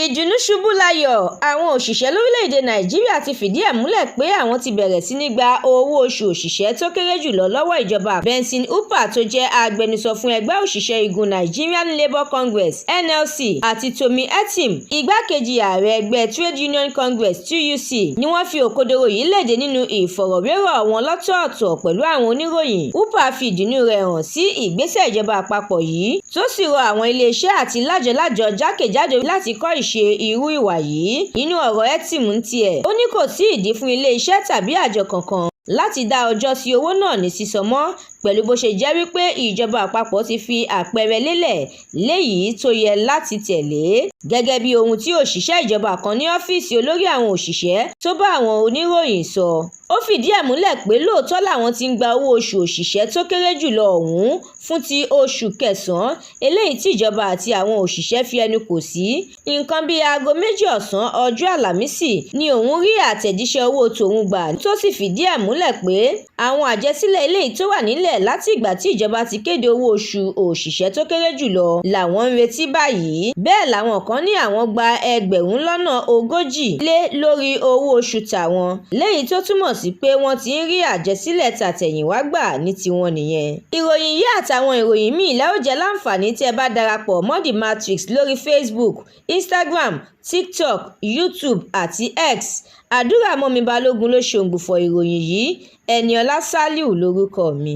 Ìdùnnú ṣubú layọ̀. Àwọn òṣìṣẹ́ lórílẹ̀‐èdè Nàìjíríà ti fìdí ẹ̀ múlẹ̀ pé àwọn ti bẹ̀rẹ̀ sí ní gba owó oṣù òṣìṣẹ́ tó kéré jùlọ lọ́wọ́ ìjọba. Benson Upah tó jẹ́ agbẹnusọ fún ẹgbẹ́ òṣìṣẹ́ igun Nigerian Labour Congress (NLC) àti Tomi Etim, igbákejì ààrẹ ẹgbẹ́ Trade Union Congress (TUC), ni wọ́n fi òkodoro yìí léde nínú ìfọ̀rọ̀wérọ̀ wọn lọ́tọ̀ọ̀tọ̀ pẹ̀lú àwọn oníròyìn. Upah fi ìdùnnú rẹ̀ hàn sí ìgbésẹ̀ ìjọba àpapọ̀ yìí, tó sì rọ àwọn iléeṣẹ́ àti lájọ-lájọ jákèjádò láti kọ́ ìṣe irú ìwà yìí. Nínú ọ̀rọ̀ Etim ń tiẹ̀, ó ní kò sí ìdí fún ilé-iṣẹ́ tàbí àjọ kankan láti dá ọjọ́ sí owó náà ní sísan mọ́, pẹ̀lú bó ṣe jẹ́ wípé ìjọba àpapọ̀ ti fi àpẹẹrẹ lélẹ̀ léyìí tó yẹ láti tẹ̀lé. Gẹ́gẹ́ bí ohun tí òṣìṣẹ́ ìjọba kan ní ọ́fíìsì olórí àwọn òṣìṣẹ́ tó bá àwọn oníròyìn sọ, ó fìdí ẹ̀ múlẹ̀ pé lóòótọ́ làwọn ti ń gba owó oṣù òṣìṣẹ́ tó kéré jùlọ ọ̀hún fún ti oṣù kẹsàn-án, eléyìí tí ìjọba àti àwọn òṣìṣẹ́ fi ẹnu kò sí. Nǹkan bíi aago 2 ọ̀sán ọjọ́ Àlàmísì ni òun rí àtẹ̀jíṣẹ́ owó tòun gbà, tó sì fìdí ẹ̀ múlẹ̀ pé àwọn àjẹsílẹ̀ eléyìí tó wà nílẹ̀ láti ìgbà tí ìjọba ti kéde owó oṣù òṣìṣẹ́ tó kéré jùlọ làwọn ń retí báyìí. Bẹ́ẹ̀ làwọn kan ní àwọn gba 40 lé lórí owó oṣù tàwọn, léyìí tó túmọ̀ sí pé wọ́n ti ń rí àjẹsílẹ̀ tàtẹ̀yìnwá gbà ní tiwọn nìyẹn. Ìròyìn yìí àtàwọn ìròyìn míì lẹ́ ó jẹ́ láǹfààní tí ẹ bá darapọ̀ mọ́ The Matrix lórí Facebook, Instagram, TikTok, YouTube àti X. Àdúràmọ́mi Balógun ló ṣòǹgbùfọ̀ ìròyìn yìí. Ẹniọlá Sálíù lórúkọ mi.